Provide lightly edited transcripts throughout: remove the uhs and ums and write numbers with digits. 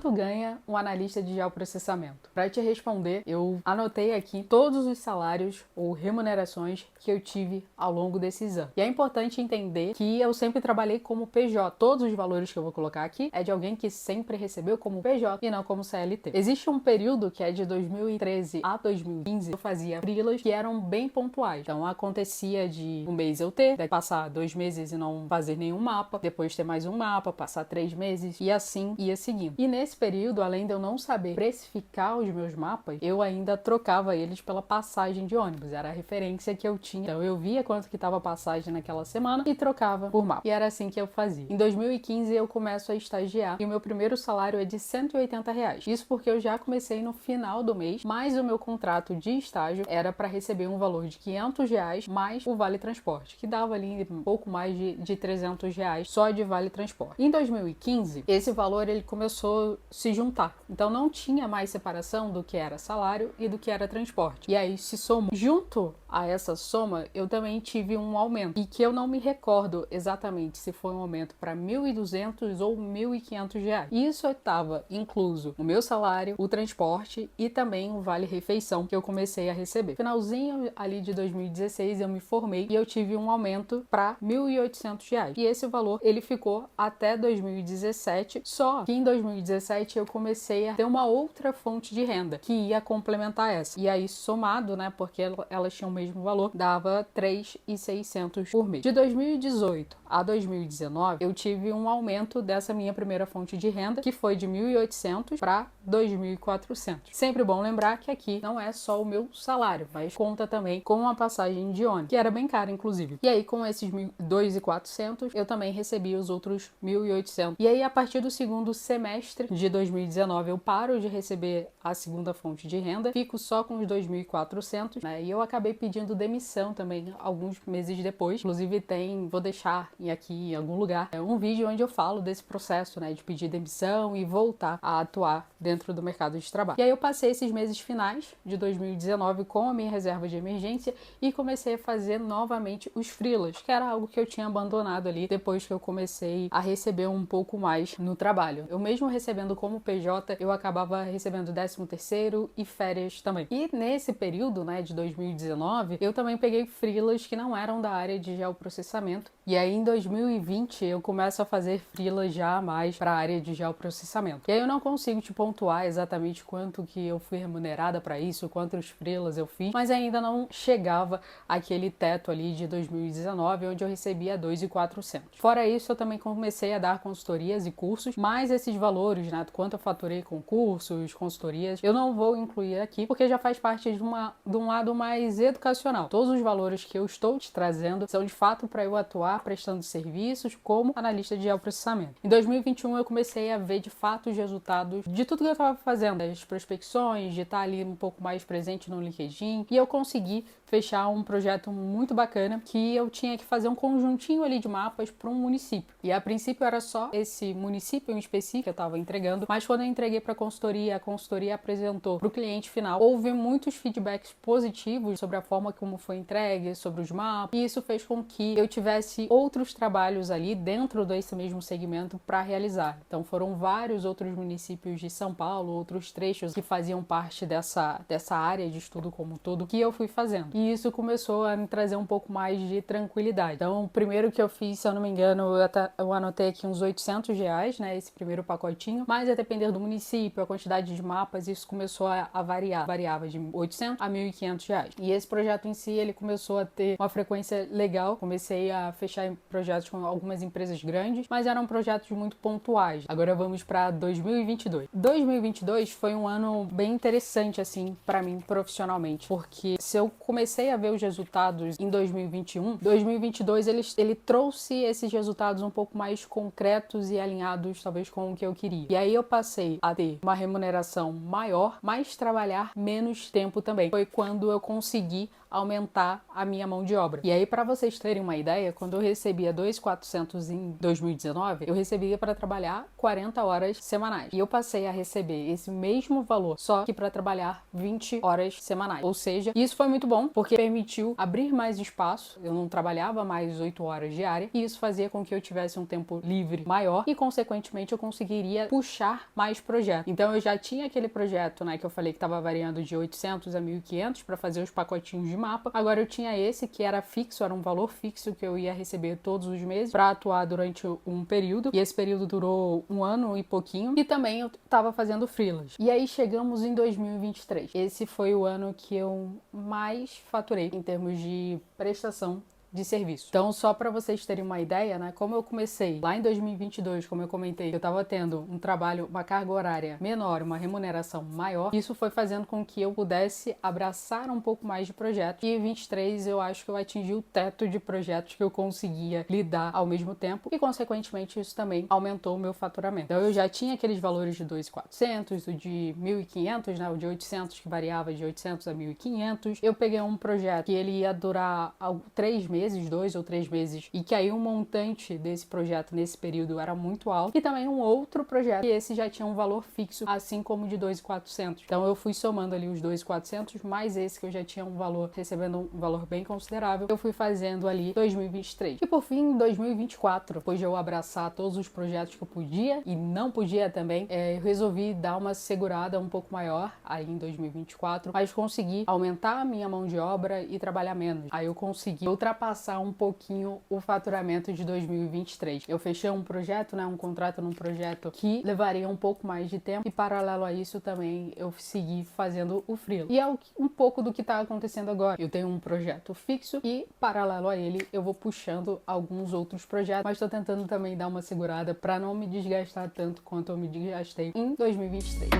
Quanto ganha um analista de geoprocessamento? Para te responder, eu anotei aqui todos os salários ou remunerações que eu tive ao longo desses anos. E é importante entender que eu sempre trabalhei como PJ. Todos os valores que eu vou colocar aqui é de alguém que sempre recebeu como PJ e não como CLT. Existe um período que é de 2013 a 2015, eu fazia freelas que eram bem pontuais. Então acontecia de um mês eu ter, daí passar 2 meses e não fazer nenhum mapa, depois ter mais um mapa, passar 3 meses e assim ia seguindo. E nesse período, além de eu não saber precificar os meus mapas, eu ainda trocava eles pela passagem de ônibus. Era a referência que eu tinha. Então eu via quanto que estava a passagem naquela semana e trocava por mapa. E era assim que eu fazia. Em 2015 eu começo a estagiar e o meu primeiro salário é de R$ 180. Isso porque eu já comecei no final do mês, mas o meu contrato de estágio era para receber um valor de R$ 500 mais o vale transporte, que dava ali um pouco mais de R$ 300 só de vale transporte. Em 2015, esse valor ele começou a se juntar. Então não tinha mais separação do que era salário e do que era transporte. E aí se somou. Junto a essa soma, eu também tive um aumento. E que eu não me recordo exatamente se foi um aumento para R$ 1.200 ou R$ 1.500. Isso estava incluso o meu salário, o transporte e também o vale-refeição que eu comecei a receber. Finalzinho ali de 2016 eu me formei e eu tive um aumento para R$ 1.800. E esse valor ele ficou até 2017, só que em 2017 eu comecei a ter uma outra fonte de renda que ia complementar essa. E aí somado, né, porque elas tinham o mesmo valor, dava R$ 3.600 por mês. De 2018 a 2019 eu tive um aumento dessa minha primeira fonte de renda, que foi de 1.800 para 2.400. Sempre bom lembrar que aqui não é só o meu salário, mas conta também com a passagem de ônibus, que era bem cara inclusive. E aí com esses 2.400 eu também recebi os outros 1.800. E aí a partir do segundo semestre de 2019 eu paro de receber a segunda fonte de renda, fico só com os 2.400, né? E eu acabei pedindo demissão também alguns meses depois. Inclusive vou deixar aqui em algum lugar um vídeo onde eu falo desse processo, né, de pedir demissão e voltar a atuar dentro do mercado de trabalho. E aí eu passei esses meses finais de 2019 com a minha reserva de emergência e comecei a fazer novamente os freelas, que era algo que eu tinha abandonado ali depois que eu comecei a receber um pouco mais no trabalho. Eu mesmo recebendo como PJ, eu acabava recebendo 13º e férias também. E nesse período, né, de 2019, eu também peguei freelas que não eram da área de geoprocessamento. E aí em 2020 eu começo a fazer freelas já mais para a área de geoprocessamento. E aí eu não consigo te pontuar exatamente quanto que eu fui remunerada para isso, quantos freelas eu fiz, mas ainda não chegava àquele teto ali de 2019, onde eu recebia 2.400. Fora isso, eu também comecei a dar consultorias e cursos, mas esses valores, né, quanto eu faturei com cursos, consultorias, eu não vou incluir aqui, porque já faz parte de um lado mais educacional. Todos os valores que eu estou te trazendo são de fato para eu atuar prestando serviços como analista de geoprocessamento. Em 2021 eu comecei a ver de fato os resultados de tudo que eu estava fazendo, as prospecções, de estar ali um pouco mais presente no LinkedIn, e eu consegui fechar um projeto muito bacana que eu tinha que fazer um conjuntinho ali de mapas para um município. E a princípio era só esse município em específico que eu estava entregando, mas quando eu entreguei para a consultoria apresentou para o cliente final, houve muitos feedbacks positivos sobre a forma como foi entregue, sobre os mapas, e isso fez com que eu tivesse outros trabalhos ali dentro desse mesmo segmento para realizar. Então foram vários outros municípios de São Paulo, outros trechos que faziam parte dessa área de estudo como um todo que eu fui fazendo. E isso começou a me trazer um pouco mais de tranquilidade. Então o primeiro que eu fiz, se eu não me engano, eu anotei aqui uns R$ 800, né, esse primeiro pacotinho, mas a depender do município, a quantidade de mapas, isso começou a variar. Variava de 800 a R$ 1.500. E esse projeto em si, ele começou a ter uma frequência legal. Comecei a fechar projetos com algumas empresas grandes, mas eram projetos muito pontuais. Agora vamos para 2022. 2022 foi um ano bem interessante, assim, para mim profissionalmente, porque se eu comecei a ver os resultados em 2021, 2022 ele trouxe esses resultados um pouco mais concretos e alinhados, talvez, com o que eu queria. E aí eu passei a ter uma remuneração maior, mas trabalhar menos tempo também. Foi quando eu consegui aumentar a minha mão de obra. E aí, para vocês terem uma ideia, quando eu recebia 2.400 em 2019, eu recebia para trabalhar 40 horas semanais. E eu passei a receber esse mesmo valor, só que para trabalhar 20 horas semanais. Ou seja, isso foi muito bom, porque permitiu abrir mais espaço. Eu não trabalhava mais 8 horas diárias, e isso fazia com que eu tivesse um tempo livre maior e, consequentemente, eu conseguiria puxar mais projetos. Então, eu já tinha aquele projeto, né, que eu falei que estava variando de 800 a 1.500 para fazer os pacotinhos de mapa. Agora, eu tinha esse que era fixo, era um valor fixo que eu ia receber todos os meses para atuar durante um período, e esse período durou 1 ano e pouquinho, e também eu estava fazendo freelas. E aí chegamos em 2023. Esse foi o ano que eu mais faturei em termos de prestação de serviço. Então, só para vocês terem uma ideia, né, como eu comecei lá em 2022, como eu comentei, eu estava tendo um trabalho, uma carga horária menor, uma remuneração maior, isso foi fazendo com que eu pudesse abraçar um pouco mais de projetos. E em 23 eu acho que eu atingi o teto de projetos que eu conseguia lidar ao mesmo tempo, e consequentemente isso também aumentou o meu faturamento. Então, eu já tinha aqueles valores de 2.400, o de 1.500, né, o de 800 que variava de 800 a 1.500. Eu peguei um projeto que ele ia durar 3 meses, 2 ou 3 meses, e que aí o montante desse projeto nesse período era muito alto, e também um outro projeto, e esse já tinha um valor fixo, assim como o de 2.400. Então eu fui somando ali os 2.400 mais esse que eu já tinha um valor, recebendo um valor bem considerável, eu fui fazendo ali 2023. E por fim, em 2024, depois de eu abraçar todos os projetos que eu podia e não podia também, eu resolvi dar uma segurada um pouco maior aí em 2024, mas consegui aumentar a minha mão de obra e trabalhar menos. Aí eu consegui ultrapassar um pouquinho o faturamento de 2023. Eu fechei um projeto, né, um contrato num projeto que levaria um pouco mais de tempo, e paralelo a isso também eu segui fazendo o freela. E é um pouco do que está acontecendo agora. Eu tenho um projeto fixo e, paralelo a ele, eu vou puxando alguns outros projetos, mas estou tentando também dar uma segurada para não me desgastar tanto quanto eu me desgastei em 2023.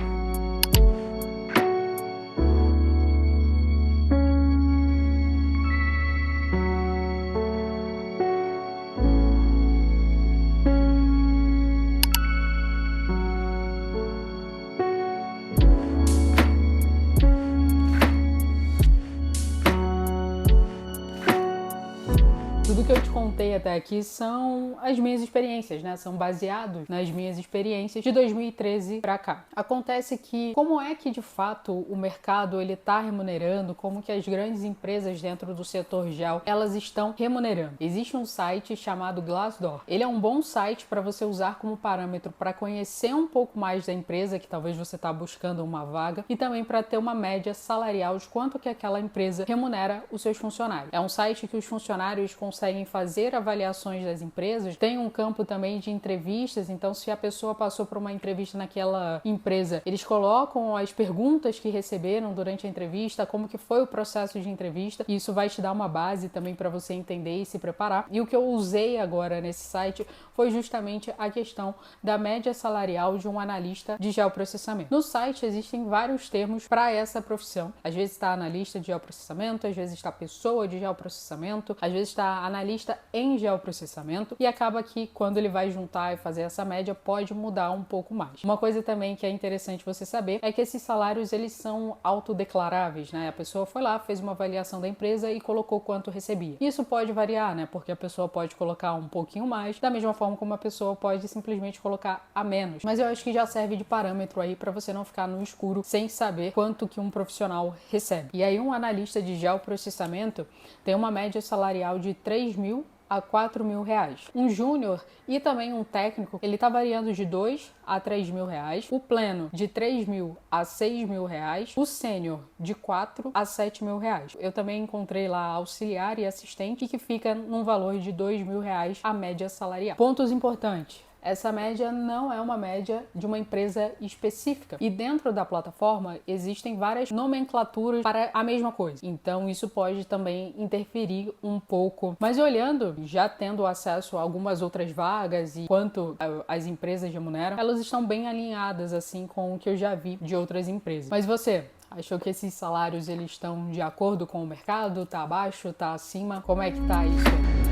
Tudo que eu te contei até aqui são as minhas experiências, né? São baseados nas minhas experiências de 2013 para cá. Acontece que, como é que de fato o mercado ele tá remunerando, como que as grandes empresas dentro do setor gel, elas estão remunerando? Existe um site chamado Glassdoor. Ele é um bom site para você usar como parâmetro para conhecer um pouco mais da empresa que talvez você está buscando uma vaga, e também para ter uma média salarial de quanto que aquela empresa remunera os seus funcionários. É um site que os funcionários conseguem fazer avaliações das empresas. Tem um campo também de entrevistas, então se a pessoa passou por uma entrevista naquela empresa, eles colocam as perguntas que receberam durante a entrevista, como que foi o processo de entrevista, e isso vai te dar uma base também para você entender e se preparar. E o que eu usei agora nesse site foi justamente a questão da média salarial de um analista de geoprocessamento. No site existem vários termos para essa profissão. Às vezes está analista de geoprocessamento, às vezes está pessoa de geoprocessamento, às vezes está analista em geoprocessamento, e acaba que quando ele vai juntar e fazer essa média pode mudar um pouco mais. Uma coisa também que é interessante você saber é que esses salários eles são autodeclaráveis, né? A pessoa foi lá, fez uma avaliação da empresa e colocou quanto recebia. Isso pode variar, né? Porque a pessoa pode colocar um pouquinho mais, da mesma forma como a pessoa pode simplesmente colocar a menos. Mas eu acho que já serve de parâmetro aí para você não ficar no escuro sem saber quanto que um profissional recebe. E aí um analista de geoprocessamento tem uma média salarial de 3.000 a 4.000 reais. Um júnior e também um técnico, ele tá variando de 2 a 3.000 reais. O pleno de 3.000 a 6.000 reais. O sênior de 4 a 7.000 reais. Eu também encontrei lá auxiliar e assistente que fica num valor de 2.000 reais a média salarial. Pontos importantes. Essa média não é uma média de uma empresa específica. E dentro da plataforma existem várias nomenclaturas para a mesma coisa. Então isso pode também interferir um pouco. Mas olhando, já tendo acesso a algumas outras vagas e quanto as empresas remuneram, elas estão bem alinhadas assim com o que eu já vi de outras empresas. Mas você achou que esses salários eles estão de acordo com o mercado? Tá abaixo? Tá acima? Como é que tá isso?